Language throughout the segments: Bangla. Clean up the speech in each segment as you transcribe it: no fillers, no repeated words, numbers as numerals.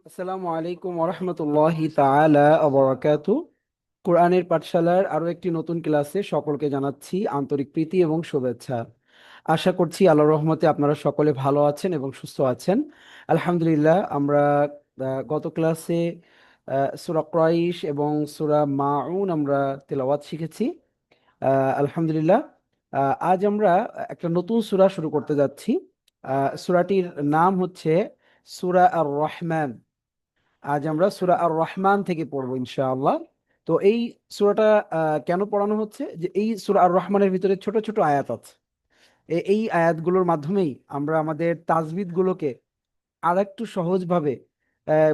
আসসালামু আলাইকুম ওরহমতুল্লাহি তাআলা ওয়া বারাকাতু। কোরআনের পাঠশালার আরো একটি নতুন ক্লাসে সকলকে জানাচ্ছি আন্তরিক প্রীতি এবং শুভেচ্ছা। আশা করছি আল্লাহর রহমতে আপনারা সকলে ভালো আছেন এবং সুস্থ আছেন। আলহামদুলিল্লাহ, আমরা গত ক্লাসে সূরা কুরাইশ এবং সূরা মাউন আমরা তেলাওয়াত শিখেছি। আলহামদুলিল্লাহ, আজ আমরা একটা নতুন সূরা শুরু করতে যাচ্ছি। সূরাটির নাম হচ্ছে সূরা আর রহমান। আজ আমরা সূরা আর রহমান থেকে পড়বো ইনশাআল্লাহ। তো এই সূরাটা কেন পড়ানো হচ্ছে, যে এই সূরা আর রহমানের ভিতরে ছোট ছোট আয়াত আছে। এই আয়াতগুলোর মাধ্যমেই আমরা আমাদের তাজবিদ গুলোকে আরেকটু সহজভাবে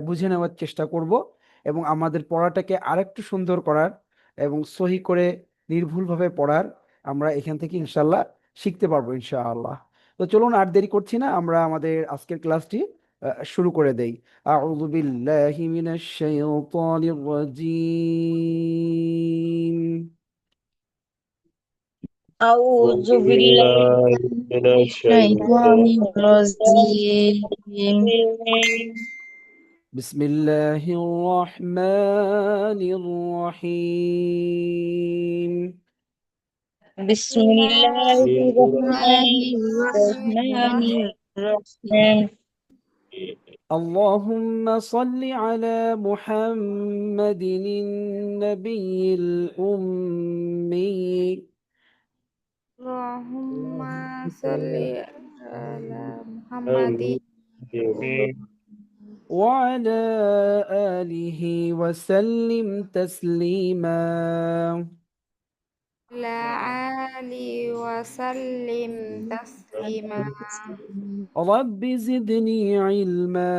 বুঝে নেওয়ার চেষ্টা করব এবং আমাদের পড়াটাকে আরেকটু সুন্দর করার এবং সহি করে নির্ভুলভাবে পড়ার আমরা এখান থেকে ইনশাআল্লাহ শিখতে পারবো ইনশাআল্লাহ। তো চলুন আর দেরি করছি না, আমরা আমাদের আজকের ক্লাসটি শুরু করে দেই। আউযু বিল্লাহি মিনাশ শাইতানির রাজীম। أعوذ أعوذ بالله بالله من من الشيطان الشيطان الرجيم. বিসমিল্লাহির রহমানির রহিম। بسم الله الرحمن الرحمن الرحيم. اللهم صل على محمد النبي الأمي اللهم صل على محمد وعلى آله وسلم تسليما. وعلى آله وسلم تسليما. رب زدني علما،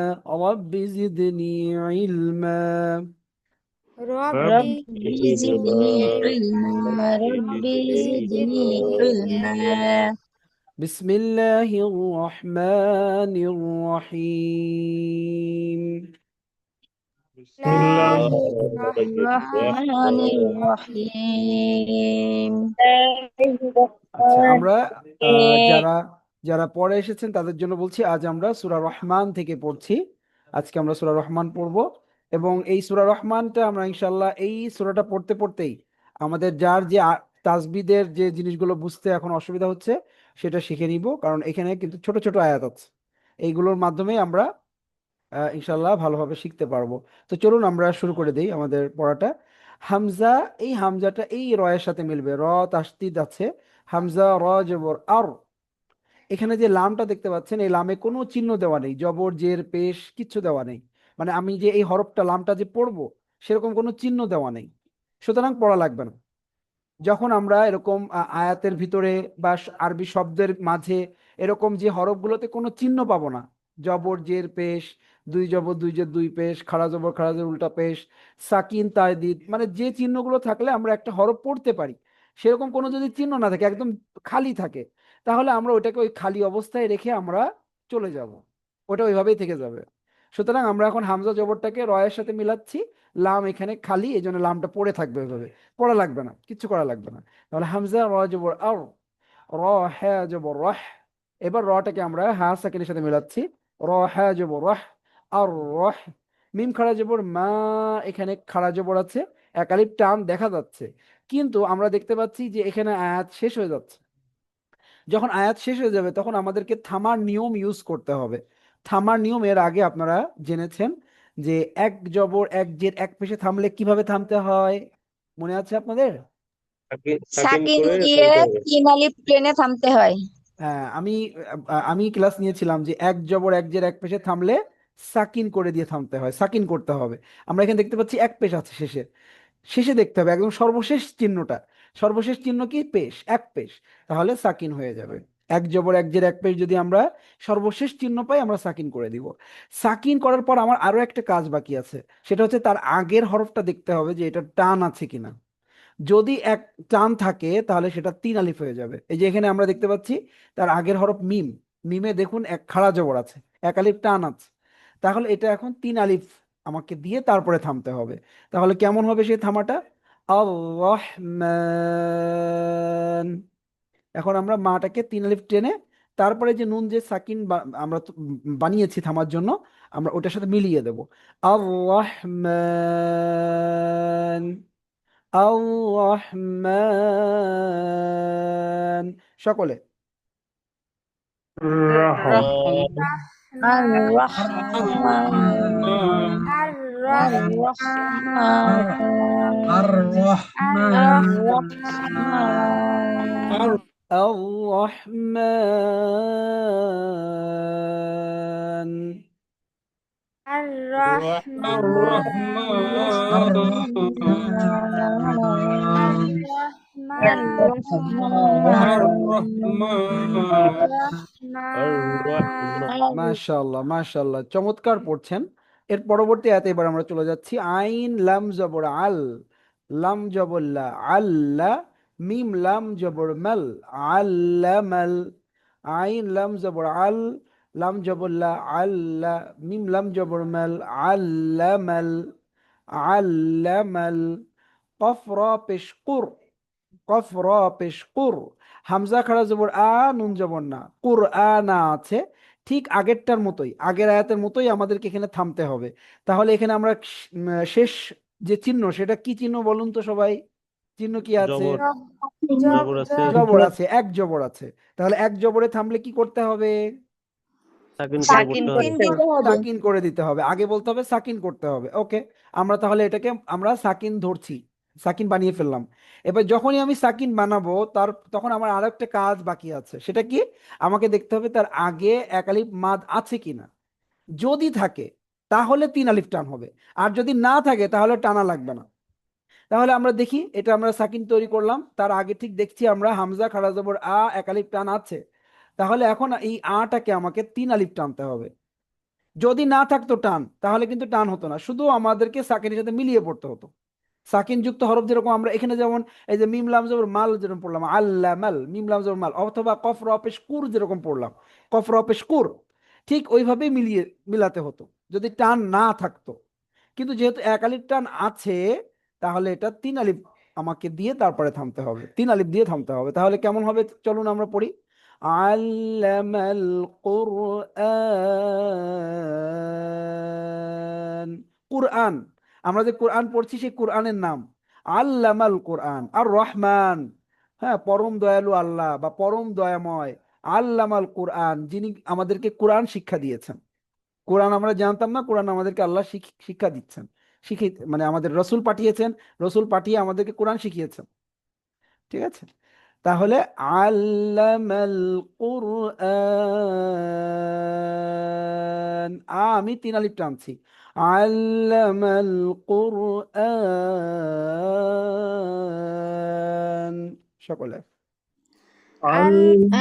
رب زدني علما. ربي ربي زدني علما ربي زدني علما. بسم الله الرحمن الرحيم. بسم الله الله الرحمن الرحمن الرحيم. আচ্ছা, আমরা যারা যারা পরে এসেছেন তাদের জন্য বলছি, আজ আমরা সূরা রহমান থেকে পড়ছি। আজকে আমরা সূরা রহমান পড়ব এবং এই সূরা রহমানটা আমরা ইনশাআল্লাহ এই সূরাটা পড়তে পড়তেই আমাদের যার যে তাজবিদের যে জিনিসগুলো বুঝতে এখন অসুবিধা হচ্ছে সেটা শিখে নিব, কারণ এখানে কিন্তু ছোট ছোট আয়াত আছে। এইগুলোর মাধ্যমে আমরা ইনশাআল্লাহ ভালোভাবে শিখতে পারবো। তো চলুন আমরা শুরু করে দেই আমাদের পড়াটা। হামজা, এই হামজাটা এই রয়ের সাথে মিলবে, র তাসদিদ আছে। হামজা র জবর আর। এখানে যে লামটা দেখতে পাচ্ছেন, এই লামে কোনো চিহ্ন দেওয়া নেই, জবর জের পেশ কিচ্ছু দেওয়া নেই। মানে আমি যে এই হরফটা লামটা যে পড়বো সেরকম কোনো চিহ্ন দেওয়া নেই, সুতরাং পড়া লাগবে না। যখন আমরা এরকম আয়াতের ভিতরে বা আরবি শব্দের মাঝে এরকম যে হরফগুলোতে কোনো চিহ্ন পাবো না, জবর জের পেশ, দুই জবর দুই জের দুই পেশ, খাড়া জবর খাড়া জের উল্টা পেশ, সাকিন তায়দিদ, মানে যে চিহ্নগুলো থাকলে আমরা একটা হরফ পড়তে পারি, সেরকম কোনো যদি চিহ্ন না থাকে, একদম খালি থাকে, তাহলে আমরা ওইটাকে ওই খালি অবস্থায় রেখে আমরা চলে যাব, ওটা ওইভাবেই থেকে যাবে। সুতরাং আমরা এখন হামজা জবরটাকে রয়ের সাথে মিলাচ্ছি, লাম এখানে খালি, এই জন্য লামটা পড়ে থাকবে ওইভাবে, পড়া লাগবে না, কিচ্ছু করা লাগবে না। তাহলে হামজা র জবর আর, র হ্যাঁ জবর রহ। এবার রটাকে আমরা হা সাকিনের সাথে মিলাচ্ছি, র হ্যাঁ জবর রহ, আর রহ। মিম খাড়া জবর মা, এখানে খাড়া জবর আছে, একালিপ টান দেখা যাচ্ছে, কিন্তু আমরা দেখতে পাচ্ছি যে এখানে আয়াত শেষ হয়ে যাচ্ছে। যখন আয়াত শেষ হয়ে যাবে তখন আমাদেরকে থামার নিয়ম ইউজ করতে হবে। থামার নিয়ম এর আগে আপনারা জেনেছেন যে এক জবর এক জের এক পেশে থামলে কিভাবে থামতে হয়, মনে আছে আপনাদের? সাকিন সাকিন করে দিয়ে থামতে হবে। তিন আলিফ টেনে থামতে হয়। হ্যাঁ, আমি ক্লাস নিয়েছিলাম যে এক জবর এক জের এক পেশে থামলে সাকিন করে দিয়ে থামতে হয়, সাকিন করতে হবে। আমরা এখানে দেখতে পাচ্ছি এক পেশ আছে শেষে, শেষে দেখতে হবে একদম সর্বশেষ চিহ্নটা। সর্বশেষ চিহ্ন কি? পেশ, এক পেশ, তাহলে সাকিন হয়ে যাবে। এক জবর এক জের এক পেশ যদি আমরা সর্বশেষ চিহ্ন পাই আমরা সাকিন করে দিব। সাকিন করার পর আমার আরো একটা কাজ বাকি আছে, সেটা হচ্ছে তার আগের হরফটা দেখতে হবে যে এটা টান আছে কিনা। যদি এক টান থাকে তাহলে সেটা তিন আলিফ হয়ে যাবে। এই যে এখানে আমরা দেখতে পাচ্ছি তার আগের হরফ মিম, মিমে দেখুন এক খাড়া জবর আছে, এক আলিফ টান আছে, তাহলে এটা এখন তিন আলিফ আমাকে দিয়ে তারপরে থামতে হবে। তাহলে কেমন হবে সেই থামাটা? আর রহমান। এখন আমরা মাটাকে তিন আলিফ টেনে তারপরে যে নুন যে সাকিন আমরা বানিয়েছি থামার জন্য, আমরা ওটার সাথে মিলিয়ে দেব। আর রহমান, আর রহমান, সকলে। الرحمن الرحمن الرحمن الرحمن মাশাআল্লাহ মাশাআল্লাহ, চমৎকার পড়ছেন। এর পরবর্তী আয়াতে এবার আমরা চলে যাচ্ছি। আইন লাম জবর আল, লাম জবর লা, আল্লা, মিম লাম জবর মাল, আল্লামাল। আইন লাম জবর আল, লাম জবর লা, আল্লা, মিম লাম জবর মাল, আল্লামাল, আল্লামাল। কফ র পেশ কুর, কফ র পেশ কুর, হামজা খাড়া জবর আ, নুন জবর না, কুর আনা আছে। ঠিক আগেরটার মতোই, আগের আয়াতের মতোই আমাদেরকে এখানে থামতে হবে। তাহলে এখানে আমরা শেষ যে চিহ্ন, সেটা কি চিহ্ন বলুন তো সবাই? চিহ্ন কি আছে? জবর আছে, জবর আছে, এক জবর আছে। তাহলে এক জবরে থামলে কি করতে হবে? সাকিন করে পড়তে হবে। সাকিন করে দিতে হবে। আগে বলতে হবে সাকিন করতে হবে। ওকে, আমরা তাহলে এটাকে আমরা সাকিন ধরছি, সাকিন বানিয়ে ফেললাম। এবার যখনই আমি সাকিন বানাবো তখন আমার আরো একটা কাজ বাকি আছে। সেটা কি? আমাকে দেখতে হবে তার আগে এক আলিফ মাদ আছে কিনা। যদি থাকে তাহলে তিন আলিফ টান হবে, আর যদি না থাকে তাহলে টানা লাগবে না। তাহলে আমরা দেখি, এটা আমরা সাকিন তৈরি করলাম, তার আগে ঠিক দেখছি আমরা হামজা খাড়া জবর আ, এক আলিফ টান আছে। তাহলে এখন এই আটাকে আমাকে তিন আলিফ টানতে হবে। যদি না থাকতো টান, তাহলে কিন্তু টান হতো না, শুধু আমাদেরকে সাকিনের সাথে মিলিয়ে পড়তে হতো। সাকিন যুক্ত হরফ যেরকম আমরা এখানে যেমন এই যে মিম লাম জবর মাল যেরকম পড়লাম, আল্লাহ মাল, মিম লাম জবর মাল, অথবা কফ র পেশ কুর যেরকম পড়লাম, কফ র পেশ কুর, ঠিক ওইভাবেই মিলাতে হতো যদি টান না থাকতো। কিন্তু যেহেতু এক আলিফ টান আছে, তাহলে এটা তিন আলিফ আমাকে দিয়ে তারপরে থামতে হবে, তিন আলিফ দিয়ে থামতে হবে। তাহলে কেমন হবে চলুন আমরা পড়ি। আল্লামাল কুরআন, কুরআন, আমরা যে কোরআন পড়ছি সেই কোরআনের নাম আল্লামাল কোরআন। আর রহমান, হ্যাঁ, পরম দয়ালু আল্লাহ বা পরম দয়াময়। আল্লামাল কোরআন, যিনি আমাদেরকে কোরআন শিক্ষা দিয়েছেন। কোরআন আমরা জানতাম না, কোরআন আমাদেরকে আল্লাহ শিক্ষা দিচ্ছেন, শিখে মানে আমাদের রসুল পাঠিয়েছেন, রসুল পাঠিয়ে আমাদেরকে কোরআন শিখিয়েছেন। ঠিক আছে, তাহলে আল্লামাল কুরআন, আমি তিন আলিফ টানছি, আল্লামাল কুরআন, সকলে। علم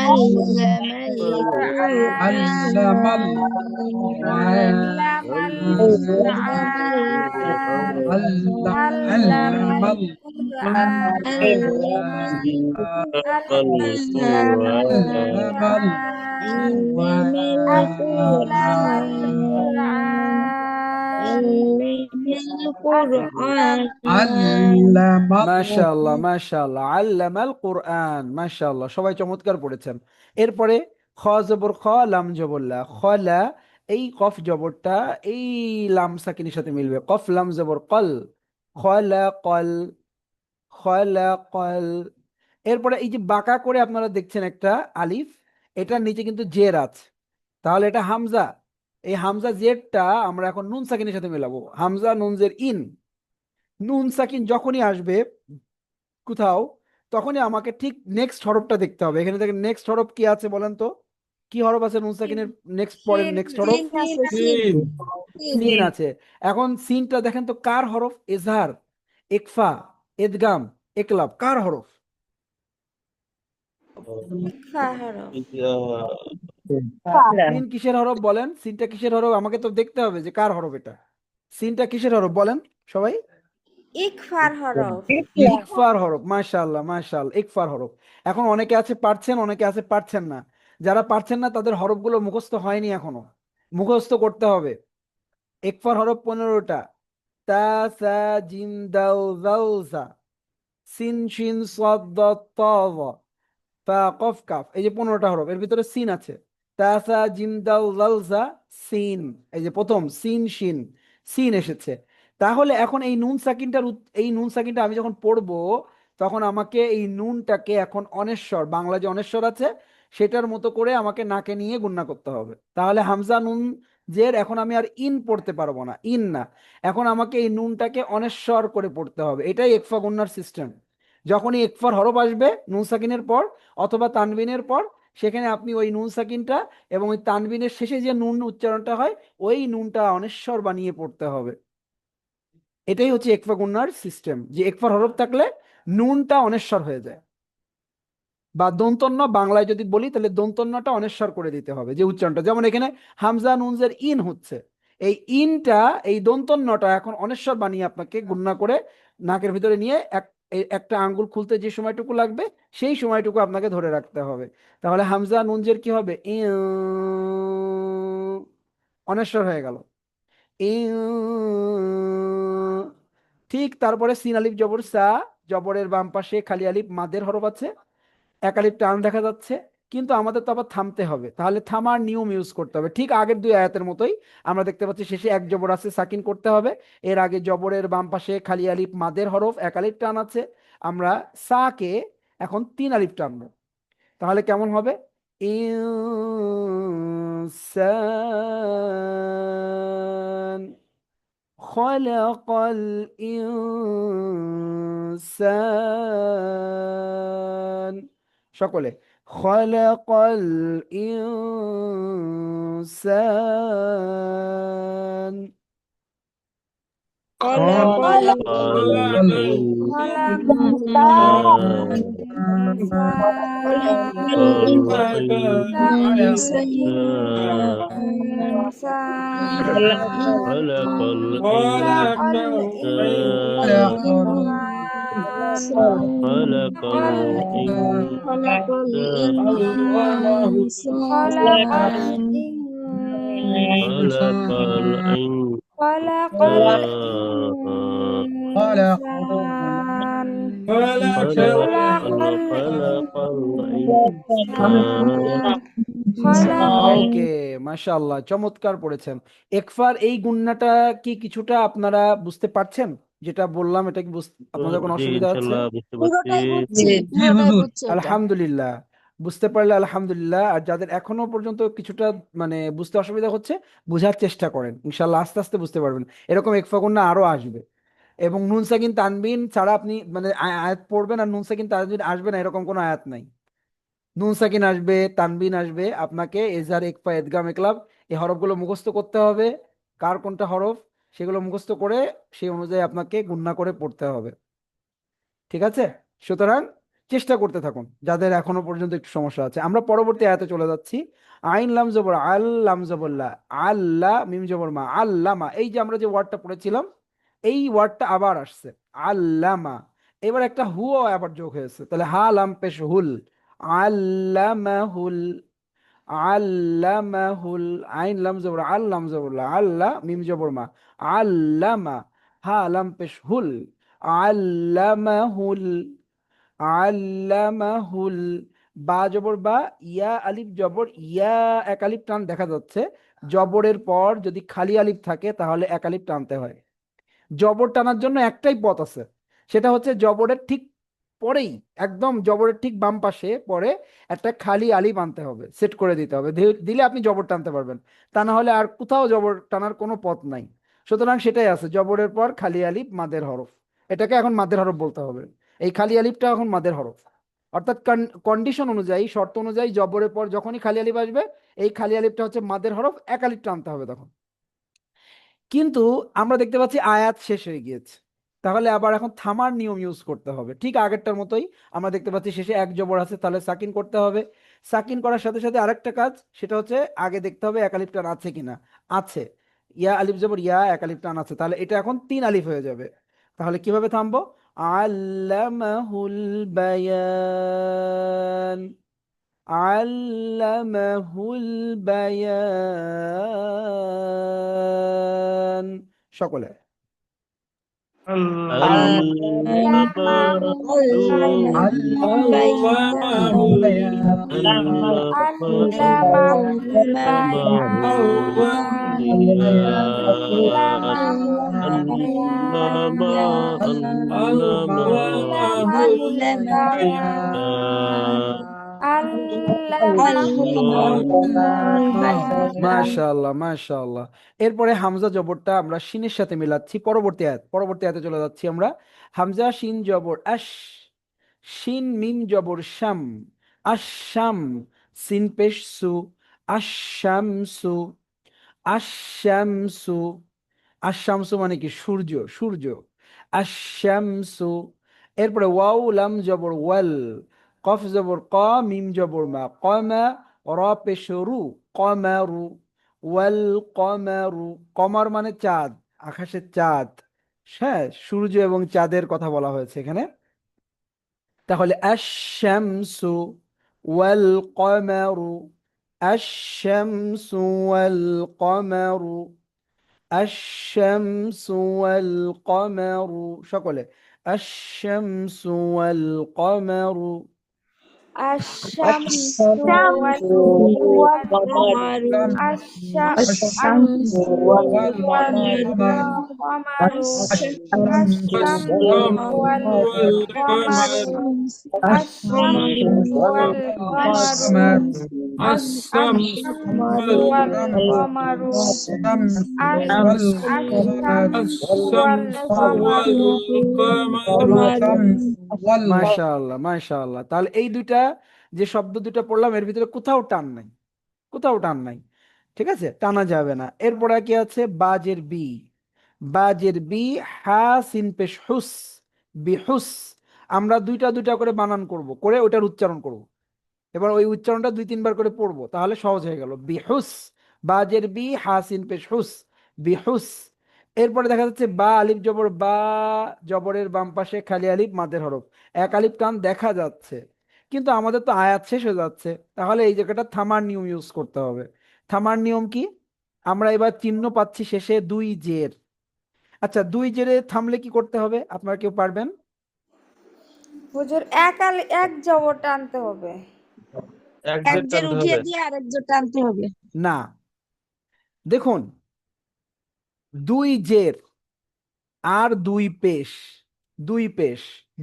علم القرآن علم মাশাআল্লাহ মাশাআল্লাহ, আল্লামাল কোরআন, মাশাআল্লাহ, সবাই চমৎকার পড়েছেন। এরপরে খ জবর খ, লাম জবর লা, খলা, এই কফ জবরটা এই লাম সাকিনের সাথে মিলবে, কফ লাম জবর কল, খলা কল, খলা কল। এরপরে এই যে বাঁকা করে আপনারা দেখছেন একটা আলিফ, এটার নিচে কিন্তু জের আছে, তাহলে এটা হামজা। এই হামজা জেরটা আমরা এখন নুন সাকিনের সাথে মেলাবো, হামজা নুন জের ইন। নুন সাকিন যখনই আসবে কোথাও, তখনই আমাকে ঠিক নেক্সট হরফটা দেখতে হবে। এখানে দেখেন নেক্সট হরফ কি আছে বলেন তো? কি হরফ আছে নুন সাকিনের নেক্সট, পরের নেক্সট হরফ? সিন আছে। এখন সিনটা দেখেন তো কার হরফ? এজহার, ইকফা, ইদগাম, ইকলাব, কার হরফ? সিন কিসের হরফ বলেন? সিনটা কিসের হরফ? আমাকে তো দেখতে হবে যে কার হরফ এটা। সিনটা কিসের হরফ বলেন সবাই? ইকফার হরফ। ইকফার হরফ, মাশাআল্লাহ মাশাআল্লাহ, ইকফার হরফ। এখন অনেকে আছে পারছেন, অনেকে আছে পারছেন না। যারা পারছেন না তাদের হরফগুলো মুখস্থ হয়নি এখনো, মুখস্থ করতে হবে। ইকফার হরফ 15টা। তা, সা, জিম, দাল, জাল, জা, সিন, শিন, সাদ, দাদ, তা, যা, ফা কফ কাফ, এই যে 15টা হরফ, এর ভিতরে সিন আছে। তাসা জিম দাল জাল জা, সিন, এই যে প্রথম সিন শিন, সিন এসেছে। তাহলে এখন এই নুন সাকিনটা আমি যখন পড়বো, তখন আমাকে এই নুনটাকে এখন অনেশ্বর, বাংলা যে অনেশ্বর আছে সেটার মতো করে আমাকে নাকে নিয়ে গুণনা করতে হবে। তাহলে হামজা নুন জের এখন আমি আর ইন পড়তে পারবো না, ইন না, এখন আমাকে এই নুনটাকে অনেশ্বর করে পড়তে হবে। এটাই একফা গুণনার সিস্টেম। যখনই একফার হরফ আসবে নুন সাকিনের পর অথবা তানবিনের পর, সেখানে আপনি ওই নুন সাকিনটা এবং ওই তানবিনের শেষে যে নুন উচ্চারণটা হয় ওই নুনটা অনেশ্বর বানিয়ে পড়তে হবে। এটাই হচ্ছে একফা গুণনার সিস্টেম, যে একফার হরফ থাকলে নুনটা অনেশ্বর হয়ে যায়। বা দন্তন্য বাংলায় যদি বলি তাহলে দন্তন্যটা অনেশ্বর করে দিতে হবে যে উচ্চারণটা, যেমন এখানে হামজা নুনজের ইন হচ্ছে, এই ইনটা, এই দন্তন্যটা এখন অনেশ্বর বানিয়ে আপনাকে গুণনা করে নাকের ভিতরে নিয়ে একটা আঙ্গুল খুলতে যে সময়টুকু লাগবে সেই সময়টুকু আপনাকে ধরে রাখতে হবে। তাহলে হামজা নুনজের কি হবে, অনেশ্বর হয়ে গেল। ঠিক তারপরে সিন আলিফ জবর সা, জবরের বাম পাশে খালি আলিফ মাদের হরফ আছে, এক আলিফ টান দেখা যাচ্ছে, কিন্তু আমাদের তো আবার থামতে হবে, তাহলে থামার নিয়ম ইউজ করতে হবে ঠিক আগের দুই আয়াতের মতোই। আমরা দেখতে পাচ্ছি শেষে এক জবর আছে, সাকিন করতে হবে। এর আগে জবরের বাম পাশে খালি আলিফ মাদের হরফ, এক আলিফ টান আছে, আমরা সাকে এখন 3 আলিফ টানবো। তাহলে কেমন হবে, ইনসান, খলাকাল ইনসান, সকলে খলাকাল ইনসান। خلق خلق خلق خلق خلق خلق الإنسان ওকে, মাশাআল্লাহ, চমৎকার পড়েছেন। একফার এই গুণনাটা কি কিছুটা আপনারা বুঝতে পারছেন? যেটা বললাম এটা কি আপনাদের কোনো জি অসুবিধা আছে? ইনশাল্লাহ বুঝতে পারছি। আলহামদুলিল্লাহ, বুঝতে পারলে আলহামদুলিল্লাহ। আর যাদের এখনো পর্যন্ত কিছুটা মানে বুঝতে অসুবিধা হচ্ছে, বোঝার চেষ্টা করেন, ইনশাল্লাহ আস্তে আস্তে বুঝতে পারবেন। এরকম একফা গুণনা আরো আসবে। এবং নুন সাকিন তানবিন ছাড়া আপনি মানে আয়াত পড়বেন আর নুন সাকিন তানবিন আসবে না এরকম কোনো আয়াত নাই। নুন সাকিন আসবে, তানবিন আসবে, আপনাকে এজার একফা এদগাম একলাব এই হরফগুলো মুখস্থ করতে হবে, কার কোনটা হরফ সেগুলো মুখস্থ করে সেই অনুযায়ী আপনাকে গুণনা করে পড়তে হবে। ঠিক আছে, সুতরাং চেষ্টা করতে থাকুন যাদের এখনো পর্যন্ত একটু সমস্যা আছে। আমরা পরবর্তী আয়াতে চলে যাচ্ছি। আইন লাম জবর আল, লাম জবরলা, আল্লাহ মিম জবর মা, আল্লামা, এই যে আমরা যে ওয়ার্ডটা পড়েছিলাম এই ওয়ার্ডটা আবার আসছে, আল্লামা। এবার একটা হুও আবার যোগ হয়েছে, তাহলে হা লাম পেশ হুল, আল্লামাহুল, আল্লামাহুল, আইন লাম জবর আল, লাম জবরলা, আল্লাহ মিম জবর মা, আল্লামা, হা লাম পেশ হুল, আল্লামাহুল, আল্লামাহুল, বা জবর বা, ইয়া আলিফ জবর ইয়া, এক আলিফ টান দেখা যাচ্ছে। জবরের পর যদি খালি আলিফ থাকে তাহলে এক আলিফ টানতে হয়। জবর টানার জন্য একটাই পথ আছে, সেটা হচ্ছে জবরের ঠিক পরেই, একদম জবরের ঠিক বাম পাশে পরে একটা খালি আলিফ আনতে হবে, সেট করে দিতে হবে, দিলে আপনি জবর টানতে পারবেন। তা না হলে আর কোথাও জবর টানার কোনো পথ নাই। সুতরাং সেটাই আছে, জবরের পর খালি আলিফ মাদের হরফ, এটাকে এখন মাদের হরফ বলতে হবে। এই খালি আলিফটা এখন মাদের হরফ, অর্থাৎ কন্ডিশন অনুযায়ী, শর্ত অনুযায়ী জবরের পর যখনই খালি আলিফ আসবে এই খালি আলিফটা হচ্ছে মাদের হরফ, এক আলিফ টানতে হবে তখন। কিন্তু আমরা দেখতে পাচ্ছি আয়াত শেষ হয়ে গিয়েছে, তাহলে আবার এখন থামার নিয়ম ইউজ করতে হবে ঠিক আগেরটার মতোই। আমরা দেখতে পাচ্ছি শেষে এক জবর আছে, তাহলে সাকিন করতে হবে। সাকিন করার সাথে সাথে আরেকটা কাজ, সেটা হচ্ছে আগে দেখতে হবে এক আলিফ টান আছে কিনা, আছে, ইয়া আলিফ জবর ইয়া, এক আলিফ টান আছে, তাহলে এটা এখন 3 আলিফ হয়ে যাবে। তাহলে কিভাবে থামবো, আল্লামাহুল বায়ান, আল্লামাহুল বায়ান, সকলে Allamahul bayan. Allamahul bayan. Allamahul bayan. Allamahul bayan. মাশাআল্লাহ মাশাআল্লাহ। এরপরে হামজা জবরটা আমরা শিনের সাথে মিলাচ্ছি। পরবর্তী আয়াতে চলে যাচ্ছি আমরা। হামজা শিন জবর আশ, শিন মিম জবর শাম, আশাম, সিন পেশ সু, আশামসু, আশামসু। আশামসু মানে কি? সূর্য, সূর্য। আশামসু। এরপরে ওয়াও লাম জবর ওয়াল, কফ জবর ক, মিম জবর মা, কমা, র পেশ রু, কমারু, ওয়াল কমারু। কমার মানে চাঁদ, আকাশের চাঁদ। হ্যাঁ, সূর্য এবং চাঁদের কথা বলা হয়েছে এখানে। তাহলে আশ-শামসু ওয়াল কমারু, আশ-শামসু ওয়াল কমারু, আশ-শামসু ওয়াল কমারু। সকলে আশ-শামসু ওয়াল কমারু। الشمس والقمر الشمس والقمر الشمس والقمر الشمس والقمر الشمس والقمر الشمس والقمر মাশাআল্লাহ মাশাআল্লাহ। তাহলে এই দুইটা যে শব্দ দুটো পড়লাম এর ভিতরে কোথাও টান নাই, কোথাও টান নাই। ঠিক আছে, টানা যাবে না। এরপরে কি আছে? বাজের বি, বাজের বি, হা সিন পেশ হুস, বিহুস। আমরা দুইটা দুইটা করে বানান করব, করে ওটার উচ্চারণ করব। এবার ওই উচ্চারণটা 2-3 বার করে পড়বো, তাহলে সহজ হয়ে গেল। বিহুস, বাজের বি, হাসিন পেশ হুস, বিহুস। এরপরে দেখা যাচ্ছে বা আলিফ জবর বা, জবরের বাম পাশে খালি আলিফ মাদের হরফ, এক আলিফ টান দেখা যাচ্ছে, কিন্তু আমাদের তো আয়াত শেষ হয়ে যাচ্ছে। তাহলে এই জায়গাটা থামার নিয়ম ইউজ করতে হবে। থামার নিয়ম কি? আমরা এবার চিহ্ন পাচ্ছি শেষে দুই জের। আচ্ছা, দুই জেরে থামলে কি করতে হবে? আপনারা কেউ পারবেন? হুজুর এক জবর টানতে হবে। এক এক জের জের টানতে উঠিয়ে হবে। দিয়ে আরেক জের টানতে হবে। না, দেখুন, দুই জের আর দুই পেশ, দুই পেশ,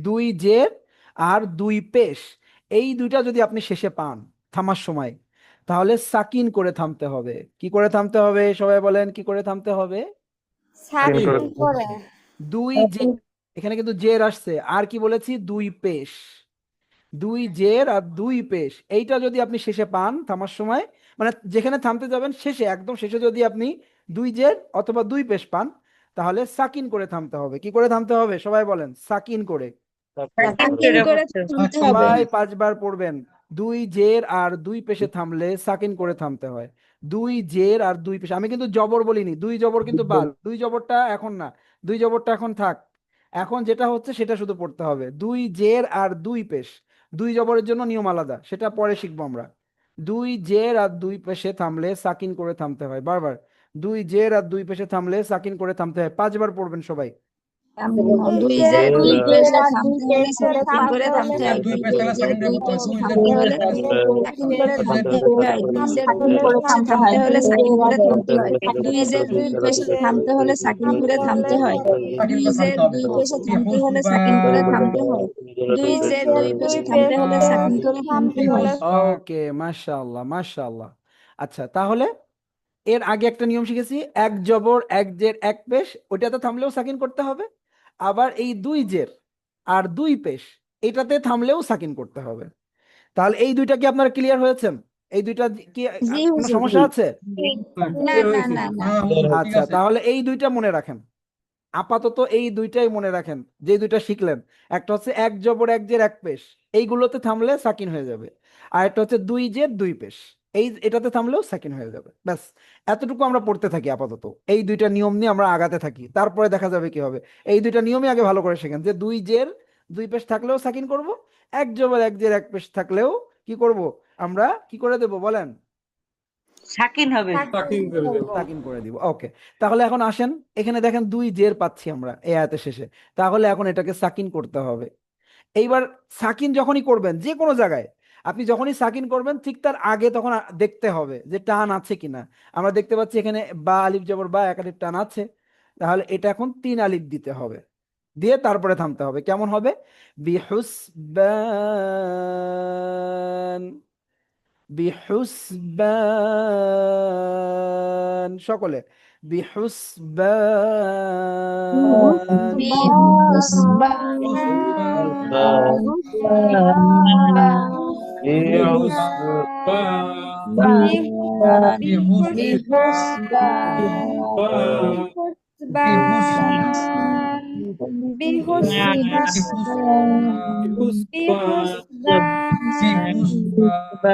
দুই জের আর দুই পেশ, এই দুইটা যদি আপনি শেষে পান থামার সময়, তাহলে সাকিন করে থামতে হবে। কি করে থামতে হবে? সবাই বলেন, কি করে থামতে হবে? সাকিন করে। দুই জের, এখানে কিন্তু জের আসছে, আর কি বলেছি? দুই পেশ, দুই জের আর দুই পেশ, এইটা যদি আপনি শেষে পান থামার সময়, মানে যেখানে থামতে যাবেন শেষে, একদম শেষে যদি আপনি দুই জের অথবা দুই পেশ পান, তাহলে সাকিন করে থামতে হবে। কি করে থামতে হবে? সবাই বলেন, সাকিন করে। সাকিন করে থামতে হবে। সবাই 5 বার পড়বেন। দুই জের আর দুই পেশে থামলে সাকিন করে থামতে হয়। দুই জের আর দুই পেশ, আমি কিন্তু জবর বলিনি, দুই জবর কিন্তু বাদ, দুই জবরটা এখন না, দুই জবরটা এখন থাক। এখন যেটা হচ্ছে সেটা শুধু পড়তে হবে, দুই জের আর দুই পেশ। দুই জবরের জন্য নিয়ম আলাদা, সেটা পরে শিখবো আমরা। দুই জের আর দুই পেশে থামলে সাকিন করে থামতে হয়, বারবার। দুই জের আর দুই পেশে থামলে সাকিন করে থামতে হয়। 5 বার পড়বেন সবাই। দুই জের দুই পেশে থামতে হলে সাকিন করে থামতে হয়। দুই জের দুই পেশে থামতে হলে সাকিন করে থামতে হয়। দুই জের দুই পেশে থামতে হলে সাকিন করে থামতে হয়। দুই জের দুই পেশে থামতে হলে সাকিন করে থামতে হয়। দুই জের দুই পেশে থামতে হলে সাকিন করে থামতে হয়। দুই জের দুই পেশে থামতে হলে সাকিন করে থামতে হয়। ওকে, মাশাআল্লাহ মাশাআল্লাহ। আচ্ছা, তাহলে এর আগে একটা নিয়ম শিখেছি, এক জবর এক জের এক পেশ, ওইটাতে থামলেও সাকিন করতে হবে। আবার এই দুই জের আর দুই পেশ, এটাতে থামলেও সাকিন করতে হবে। তাহলে এই দুইটা কি আপনারা ক্লিয়ার হয়েছেন? এই দুইটা কি জি কোনো হুজুর, সমস্যা আছে? না না না না। আচ্ছা, তাহলে এই দুইটা মনে রাখেন, আপাতত এই দুইটাই মনে রাখেন, যে দুইটা শিখলেন। একটা হচ্ছে এক জবর এক জের এক পেশ, এইগুলোতে থামলে সাকিন হয়ে যাবে। আর একটা হচ্ছে দুই জের দুই পেশ, এটাতে থামলেও সাকিন হয়ে যাবে। ব্যাস, এতটুকু আমরা পড়তে থাকি আপাতত। এই দুইটা নিয়ম নিয়ে আমরা আগাতে থাকি, তারপরে দেখা যাবে কি হবে। এই দুইটা নিয়মই আগে ভালো করে শেখেন, যে দুই জের দুই পেশ থাকলেও সাকিন করব, এক জবর এক জের এক পেশ থাকলেও কি করব? আমরা কি করে দেব বলেন? সাকিন হবে। সাকিন হবে। সাকিন করে দিব, ওকে। তাহলে এখন আসেন, এখানে দেখেন দুই জের পাচ্ছি আমরা এই আয়াতের শেষে, তাহলে এখন এটাকে সাকিন করতে হবে। এইবার সাকিন যখনই করবেন যে কোনো জায়গায়, আপনি যখনই সাকিন করবেন ঠিক তার আগে তখন দেখতে হবে যে টান আছে কিনা। আমরা দেখতে পাচ্ছি এখানে বা আলিফ জবর বা এক আলিফ টান আছে, তাহলে এটা এখন 3 আলিফ দিতে হবে, দিয়ে তারপরে থামতে হবে। কেমন হবে? বিহুসবান, বিহুসবান, সকলে বিহুসবান। বিহুসবান, বিহুসবান, বিহুসবান, বিহুসবান, বিহুসবান,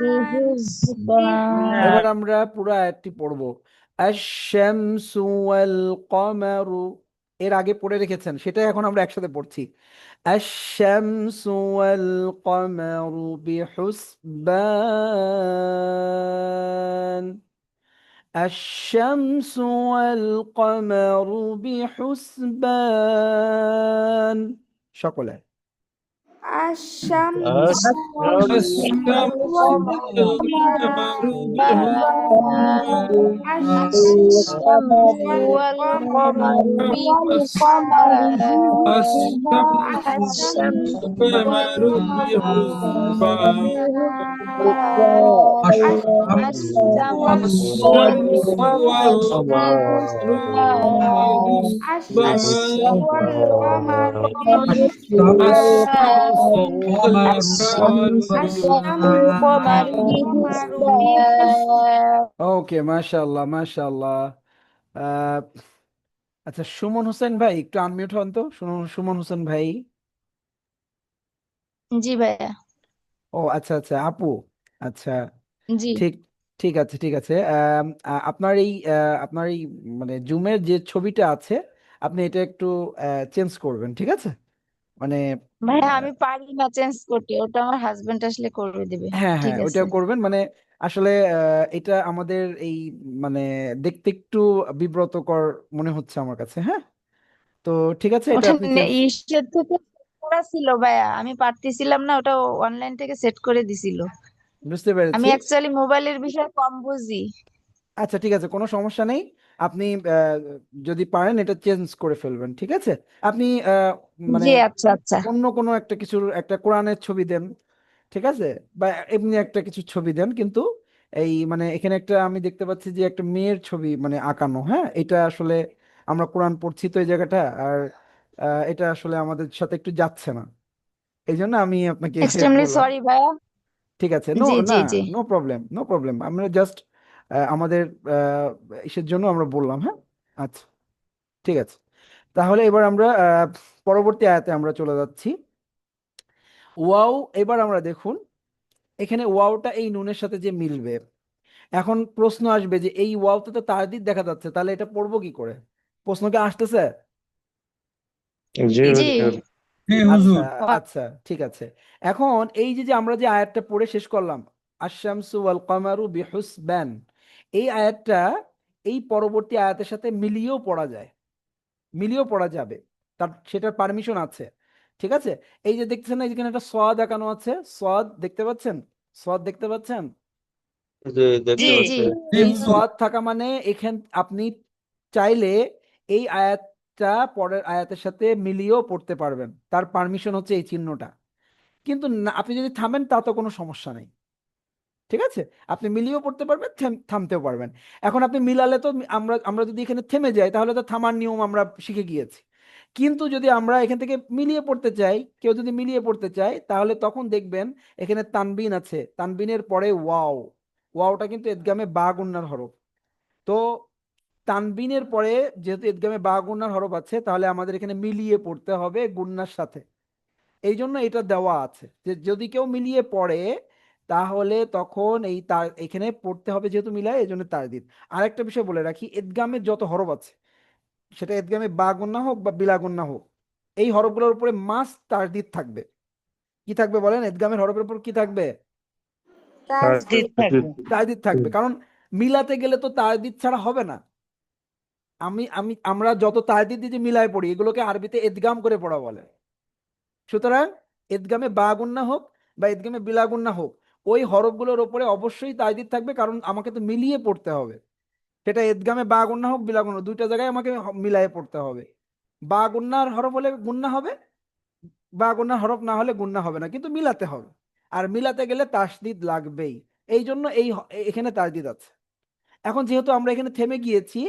বিহুসবান, এবার আমরা পুরো আয়াতটি পড়বো। আশ-শামসু ওয়াল কমারু, এর আগে পড়ে রেখেছেন সেটা এখন আমরা একসাথে পড়ছি। আশ-শামসু ওয়াল কমারু বিহুসবান, الشمس والقمر بحسبان، সকলে আশ-শামসু والقمر بحسبان، الشمس والقمر بحسبان। ওকে, মাশাআল্লাহ মাশাআল্লাহ। আহ, আচ্ছা, সুমন হোসেন ভাই একটু আনমিউট হন তো। সুমন হোসেন ভাই। জি ভাইয়া। ও আচ্ছা আচ্ছা, আপু। আচ্ছা, জি ঠিক, ঠিক আছে ঠিক আছে। আপনার এই আপনার এই মানে জুমের যে ছবিটা আছে, আপনি এটা একটু চেঞ্জ করবেন, ঠিক আছে? মানে ভাইয়া, আমি পারি না চেঞ্জ করতে, ওটা আমার হাজবেন্ড আসলে করে দিবে। হ্যাঁ ঠিক হ্যাঁ, ওইটা আছে। করবেন। মানে আসলে এটা আমাদের এই মানে দেখতে একটু বিব্রতকর মনে হচ্ছে আমার কাছে। হ্যাঁ, তো ঠিক আছে, এটা ওটা আপনি চেঞ্জ। ইসের থেকে set করা ছিল ভাইয়া, আমি পারতেছিলাম না, ওটা অনলাইন থেকে সেট করে দিছিল। বুঝতে আমি পেরেছি। অ্যাকচুয়ালি মোবাইলের বিষয়ে কম বুঝি। আচ্ছা ঠিক আছে, কোনো সমস্যা নেই। আপনি যদি পারেন এটা চেঞ্জ করে ফেলবেন, ঠিক আছে? আপনি মানে জি আচ্ছা আচ্ছা। অন্য কোনো একটা কিছুর একটা কোরআনের ছবি দেন, ঠিক আছে? বা এমনি একটা কিছু ছবি দেন, কিন্তু এই মানে এখানে একটা আমি দেখতে পাচ্ছি যে একটা মেয়ের ছবি মানে আঁকানো। হ্যাঁ, এটা আসলে আমরা কোরআন পড়ছি তো এই জায়গাটা, আর এটা আসলে আমাদের সাথে একটু যাচ্ছে না, এই জন্য আমি আপনাকে এক্সট্রিমলি বললাম। সরি ভাইয়া। ঠিক আছে, নো, জি না, জি জি। No problem, no problem. আমরা জাস্ট আমাদের ইসের জন্য আমরা বললাম। হ্যাঁ, আচ্ছা, ঠিক আছে। তাহলে এবার আমরা পরবর্তী আয়াতে আমরা চলে যাচ্ছি। ওয়াও, এবার আমরা দেখুন এখানে ওয়াওটা এই নুনের সাথে যে মিলবে, এখন প্রশ্ন আসবে যে এই ওয়াওতে তো তারদিদ দেখা যাচ্ছে, তাহলে এটা পড়বো কি করে? প্রশ্ন কি আসতেছে? জি জি হুজুর। আচ্ছা আচ্ছা, ঠিক আছে। এখন এই যে যে আমরা যে আয়াতটা পড়ে শেষ করলাম, আশ-শামসু ওয়াল কামারু বিহুসবান, এই আয়াতটা এই পরবর্তী আয়াতের সাথে মিলিয়েও পড়া যায়, মিলিয়েও পড়া যাবে, তার সেটার পারমিশন আছে, ঠিক আছে? এই যে দেখছেন না, এখানে একটা সওয়াদ আঁকানো আছে, সওয়াদ দেখতে পাচ্ছেন? সওয়াদ দেখতে পাচ্ছেন? জি জি দেখতে জি। পাচ্ছি। এই সওয়াদ থাকা মানে এখান আপনি চাইলে এই আয়াতটা পরের আয়াতের সাথে মিলিয়েও পড়তে পারবেন, তার পারমিশন হচ্ছে এই চিহ্নটা। কিন্তু না, আপনি যদি থামেন তা তো কোনো সমস্যা নেই, ঠিক আছে? আপনি মিলিয়েও পড়তে পারবেন, থামতেও পারবেন। এখন আপনি মিলালে তো আমরা আমরা যদি এখানে থেমে যাই তাহলে তো থামার নিয়ম আমরা শিখে গিয়েছি। কিন্তু যদি আমরা এখান থেকে মিলিয়ে পড়তে চাই, কেউ যদি মিলিয়ে পড়তে চায়, তাহলে তখন দেখবেন এখানে তানবিন আছে, তানবিনের পরে ওয়াও, ওয়াওটা কিন্তু ইদগামে বা গুন্নার হরফ। তো তানবিনের পরে যেহেতু ইদগামে বা গুন্নার হরফ আছে, তাহলে আমাদের এখানে মিলিয়ে পড়তে হবে গুন্নার সাথে। এই জন্য এটা দেওয়া আছে যে যদি কেউ মিলিয়ে পড়ে তাহলে তখন এই তার এখানে পড়তে হবে, যেহেতু মিলায় এই জন্য তারদিদ। আরেকটা বিষয় বলে রাখি, ইদগামের যত হরফ আছে, সেটা ইদগামে বা গুন্না হোক বা বিলা গুন্না হোক, এই হরফগুলোর উপরে মাস্ট তারদিদ থাকবে। কি থাকবে বলেন, ইদগামের হরফের উপর কি থাকবে? তাসদিদ তাজদিদ থাকবে, কারণ মিলাতে গেলে তো তাজদিদ ছাড়া হবে না। আমরা যত তাজদিদ দিয়ে যে মিলায় পড়ি এগুলোকে আরবিতে ইদগাম করে পড়া বলে। সুতরাং ইদগামে বা গুন্না হোক বা ইদগামে বিলা গুন্না হোক, ওই হরফগুলোর উপরে অবশ্যই তাজদিদ থাকবে, কারণ আমাকে তো মিলিয়ে পড়তে হবে। সেটা ইদগামে বা গুন্না হোক বিলা গুন্না, দুইটা জায়গায় আমাকে মিলায়ে পড়তে হবে। বা গুন্নার হরফ হলে গুন্না হবে, বা গুন্নার হরফ না হলে গুন্না হবে না, কিন্তু মিলাতে হবে। আর মিলাতে গেলে তাসদিদ লাগবেই। এই জন্য এখানে তাসদিদ আছে। এখন যেহেতু আমরা এখানে থেমে গিয়েছি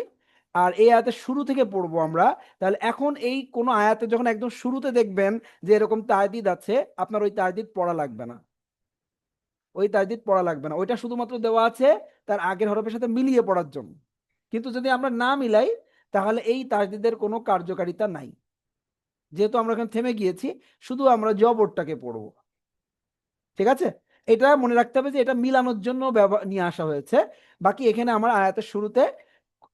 আর এই আয়াতের শুরু থেকে পড়বো আমরা, তাহলে এখন এই কোনো আয়াতে যখন একদম শুরুতে দেখবেন যে এরকম তাসদিদ আছে, আপনার ওই তাসদিদ পড়া লাগবে না। ওই তাসদিদ পড়া লাগবে না, ওইটা শুধুমাত্র দেওয়া আছে তার আগের হরফের সাথে মিলিয়ে পড়ার জন্য। কিন্তু যদি আমরা না মিলাই তাহলে এই তাসদিদের কোনো কার্যকারিতা নাই। যেহেতু আমরা এখানে থেমে গিয়েছি, শুধু আমরা জবরটাকে পড়বো। ঠিক আছে, এটা মনে রাখতে হবে যে এটা মিলানোর জন্য নিয়ে আসা হয়েছে। বাকি এখানে আমার আয়াতের শুরুতে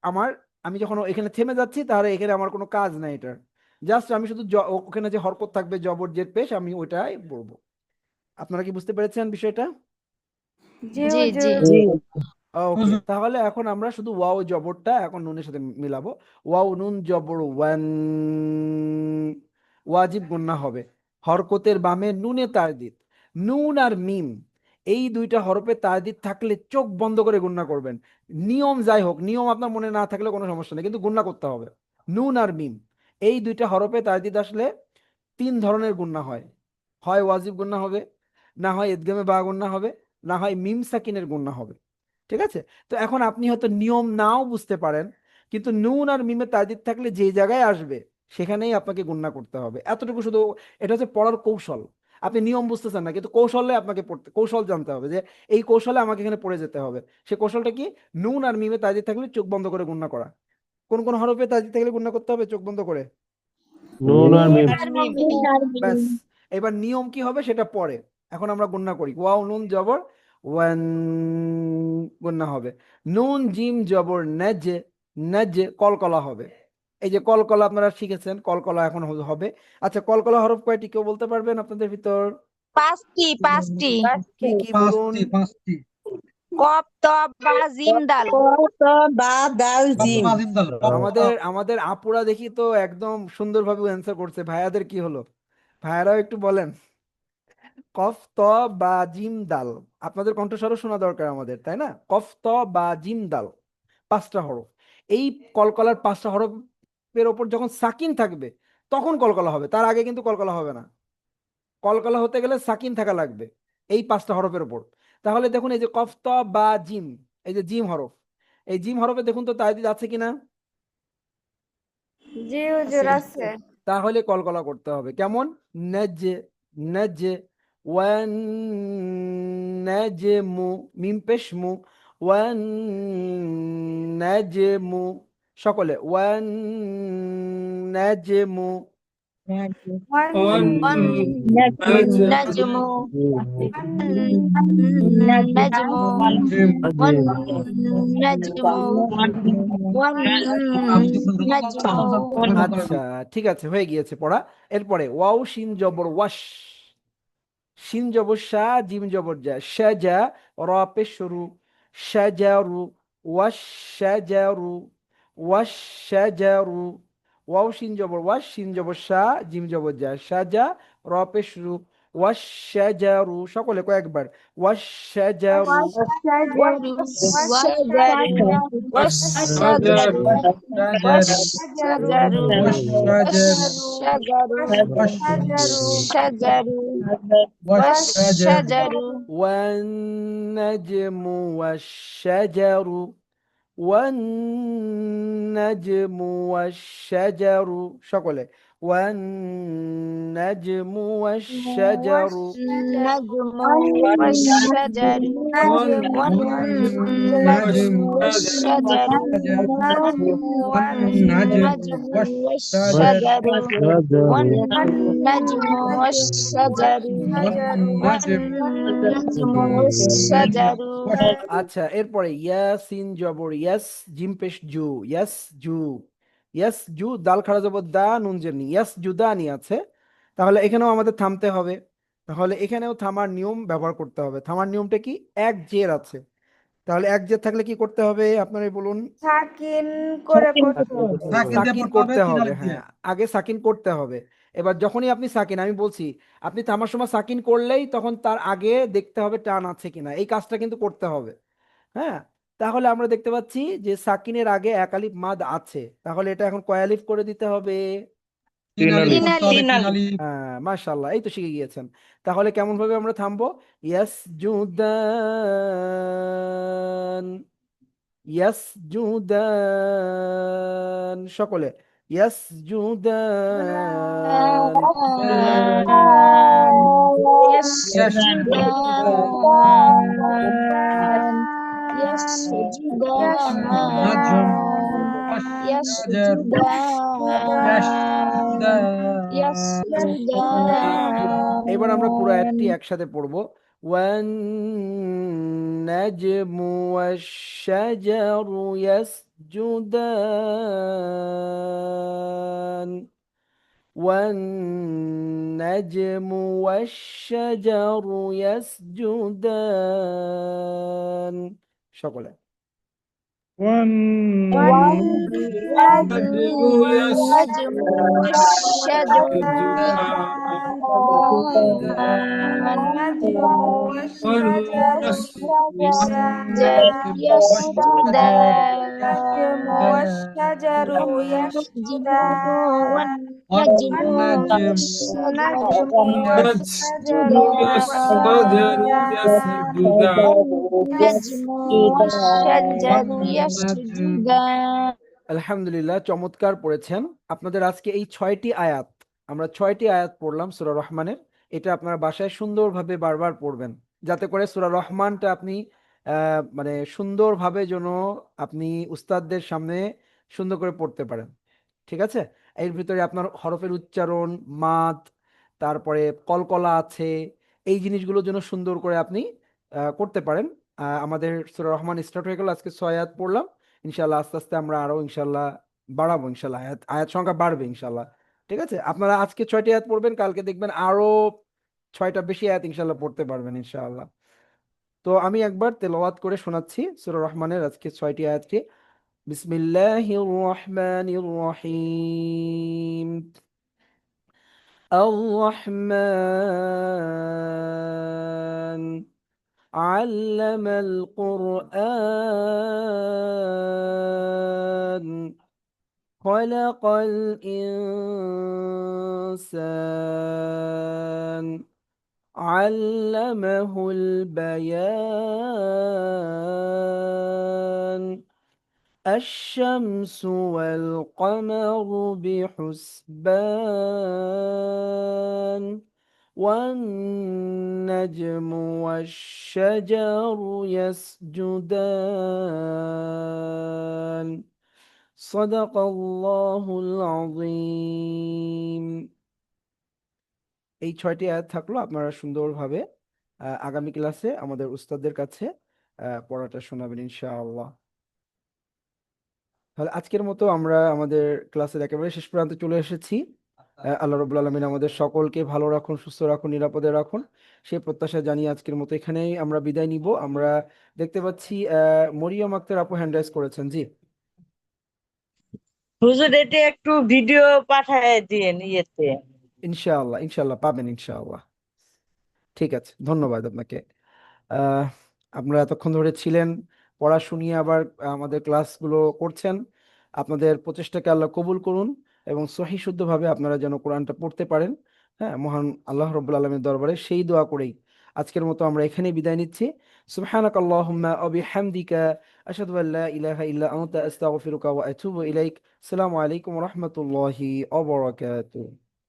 আমার, আমি যখন এখানে থেমে যাচ্ছি তাহলে এখানে আমার কোনো কাজ নাই এটার। জাস্ট আমি শুধু ওখানে যে হরকত থাকবে জবর জের পেশ, আমি ওইটাই বলবো। আপনারা কি বুঝতে পেরেছেন বিষয়টা? জি জি ওকে, তাহলে এখন আমরা শুধু ওয়াও জবরটা এখন নুনের সাথে মিলাবো। ওয়াও নুন জবর ওয়ান, ওয়াজিব গুন্না হবে। হরকতের বামে নুনে তারদিদ। নুন আর মিম এই দুইটা হরফে তারদিদ থাকলে চোখ বন্ধ করে গুন্না করবেন। নিয়ম যাই হোক, নিয়ম আপনার মনে না থাকলে কোনো সমস্যা নেই, কিন্তু গুন্না করতে হবে। নুন আর মিম এই দুইটা হরফে তারদিদ আসলে তিন ধরনের গুন্না হয়। হয় ওয়াজিব গুন্না হবে, না হয় ইদগামে বা গুন্না হবে, না হয় মিম সাকিনের গুন্না হবে। ঠিক আছে, তো এখন আপনি হয়তো নিয়ম নাও বুঝতে পারেন, কিন্তু নুন আর মিমে তাজদিদ থাকলে যে জায়গায় আসবে সেখানেই আপনাকে গুণনা করতে হবে, এতটুকু শুধু। এটা হচ্ছে পড়ার কৌশল। আপনি নিয়ম বুঝতেছেন না, কিন্তু কৌশলে আপনাকে পড়তে, কৌশল জানতে হবে যে এই কৌশলে আমাকে এখানে পড়ে যেতে হবে। সে কৌশলটা কি? নুন আর মিমে তাজদিদ থাকলে চোখ বন্ধ করে গুণনা করা। কোন কোন হরফে তাজদিদ থাকলে গুণনা করতে হবে চোখ বন্ধ করে? নুন আর মিম। ব্যাস, এবার নিয়ম কি হবে সেটা পরে। এখন আমরা গুণনা করি। ওয়াও নুন জবর ওয়ান, গুণনা হবে। নুন জিম জবর নেজ, নেজ কলকলা হবে। এই যে কলকলা আপনারা শিখেছেন, কলকলা এখন হবে। আচ্ছা, কলকলা হরফ কয়টি কেউ বলতে পারবেন আপনাদের ভিতর? পাঁচটি। কি কি বলুন? কপ ত বা জিম দাল। আমাদের আমাদের আপুরা দেখি তো একদম সুন্দরভাবে অ্যান্সার করছে, ভাইয়াদের কি হলো? ভাইয়ারাও একটু বলেন। কফ ত বা জিম দাল, আপনাদের কণ্ঠস্বরও শোনা দরকার আমাদের, তাই না? কফ ত বা জিম দাল, পাঁচটা হরফ। এই কলকলার পাঁচটা হরফের ওপর যখন সাকিন থাকবে তখন কলকলা হবে, তার আগে কিন্তু কলকলা হবে না। কলকলা হতে গেলে সাকিন থাকা লাগবে এই পাঁচটা হরফের ওপর। তাহলে দেখুন এই যে কফ ত বা জিম, এই যে জিম হরফ, এই জিম হরফে দেখুন তো তাজদিদ আছে কিনা? জি হুজুর আছে। তাহলে কলকলা করতে হবে কেমন? নেজ, নেজ, ওয়ান নেজমু, মিম পেশ মু, ওয়ান নেজমু, সকলে ওয়ান নেজমু। والنجم والنجم والنجم والنجم আচ্ছা, ঠিক আছে, হয়ে গিয়েছে পড়া। এরপরে ওয়াও শিন জবর ওয়াশ, শিন জবর শা, জিম জবর যা, শাজা, র পেশ শুরু, শাজারু, ওয়াশ শাজারু, ওয়াশ শাজারু। ওয়াও শিন জবর ওয়াশ, শিন জবর শা, জিম জবর যা, শাজা, র পেশ শুরু, ওয়াশ শাজারু, সকলে কয়েকবার। ওয়াশ শাজারু, والشجر والشجر والشجر والشجر والشجر والشجر والنجم والشجر، والنجم والشجر، সকলে والنجم والشجر। والنجم والشجر والنجم والشجر والنجم والشجر والنجم والشجر والنجم والشجر আচ্ছা, এরপরে ইয়াসিন জবর ইয়াস, জিম পেশ জু, ইয়াস জু, ইয়াস জু, দাল খাড়া জবর দা, নুন জেরনি, ইয়াস জুদানি আছে। তাহলে এখানেও আমাদের থামতে হবে। তাহলে এখানেও থামার নিয়ম ব্যবহার করতে হবে। থামার নিয়মটা কি? এক জের আছে, তাহলে এক জের থাকলে কি করতে হবে আপনারাই বলুন? সাকিন করে পড়তে হবে। সাকিন দিয়ে সাকিন পড়তে হবে করতে 3 হবে, আলিফ দিয়ে। হ্যাঁ, আগে সাকিন করতে হবে। এবার যখনই আপনি সাকিন, আমি বলছি আপনি থামার সময় সাকিন করলেই তখন তার আগে দেখতে হবে টান আছে কিনা, এই কাজটা কিন্তু করতে হবে। হ্যাঁ, তাহলে আমরা দেখতে পাচ্ছি যে সাকিনের আগে এক আলিফ মাদ আছে, তাহলে এটা এখন কয় আলিফ করে দিতে হবে? 3 আলিফ আলিফ। করতে হবে 3 আলিফ। হ্যাঁ, মাশাআল্লাহ, এই তো শিখে গিয়েছেন। তাহলে কেমন ভাবে আমরা থামবো? ইয়াসজুদান, ইয়াসজুদান, সকলে ইয়াসজুদান। নাজম ওয়াশজারু এবার আমরা পুরো আয়াতটি একসাথে পড়বো। ওয়ান নাজমু ওয়াশ-শাজারু ইয়াসজুদান, ওয়ান নাজমু ওয়াশ-শাজারু ইয়াসজুদান, সকলে والنجم يسجد والنجم والشجر النجم والشجر يسجدان والنجم والنجم والشجر يسجدان আলহামদুলিল্লাহ, চমৎকার পড়েছেন। আপনাদের আজকে এই 6টি আয়াত, আমরা 6টি আয়াত পড়লাম সূরা রহমানের। এটা আপনারা বাসায় সুন্দরভাবে বারবার পড়বেন, যাতে করে সূরা রহমানটা আপনি মানে সুন্দরভাবে যেন আপনি উস্তাদদের সামনে সুন্দর করে পড়তে পারেন। ঠিক আছে? এর ভিতরে আপনার হরফের উচ্চারণ, মাদ, তারপরে কলকলা আছে, এই জিনিসগুলো যেন সুন্দর করে আপনি করতে পারেন। আমাদের সূরা রহমান স্টার্ট হয়ে গেল, আজকে 6 আয়াত পড়লাম। ইনশাল্লাহ আস্তে আস্তে আমরা আরো ইনশাল্লাহ বাড়াবো, ইনশাল্লাহ আয়াত আয়াত সংখ্যা বাড়বে ইনশাল্লাহ। ঠিক আছে, আপনারা আজকে 6টি আয়াত পড়বেন, কালকে দেখবেন আরো 6টা বেশি আয়াত ইনশাল্লাহ পড়তে পারবেন ইনশাআল্লাহ। তো আমি একবার তেলাওয়াত করে শোনাচ্ছি সূরা রহমানের আজকে 6টি আয়াতটি। বিসমিল্লাহির রহমানির রহিম। الرحمن علم القرآن خلق الإنسان علمه البيان الشمس والقمر بحسبان والنجم والشجر يسجدان صدق الله العظيم। এই 6টি আয়াত থাকলো, আপনারা সুন্দরভাবে আগামী ক্লাসে আমাদের উস্তাদদের কাছে পড়াটা শোনাবেন ইনশাআল্লাহ। তাহলে আজকের মতো আমরা আমাদের ক্লাসের একেবারে শেষ প্রান্তে চলে এসেছি। আল্লাহ রাব্বুল আলামিন আমাদের সকলকে ভালো রাখুন, সুস্থ রাখুন, নিরাপদে রাখুন, সেই প্রত্যাশা জানিয়ে আজকের মতো এখানেই আমরা বিদায় নিব। আমরা দেখতে পাচ্ছি মরিয়ম আক্তার আপু হ্যান্ড রাইজ করেছেন। জি, হুজুর এটা একটু ভিডিও পাঠায় দিয়েন ইয়েতে। ইনশাআল্লাহ ইনশাআল্লাহ পাবেন ইনশাআল্লাহ। ঠিক আছে, ধন্যবাদ আপনাকে। আহ আপনারা এতক্ষণ ধরে ছিলেন, পড়া শুনিয়ে আবার আমাদের ক্লাসগুলো করছেন। আপনাদের প্রচেষ্টাকে আল্লাহ কবুল করুন এবং সহি শুদ্ধভাবে আপনারা যেন কোরআনটা পড়তে পারেন। হ্যাঁ, মহান আল্লাহ রব্বুল আলমীর দরবারে সেই দোয়া করেই আজকের মতো আমরা এখানেই বিদায় নিচ্ছি। সুবহানাক আল্লাহুম্মা ওয়া বিহামদিকা আশহাদু আল্লা ইলাহা ইল্লা আনতা আস্তাগফিরুকা ওয়া আতুবু ইলাইক। আসসালামু আলাইকুম ওয়া রাহমাতুল্লাহি ওয়া বারাকাতুহু।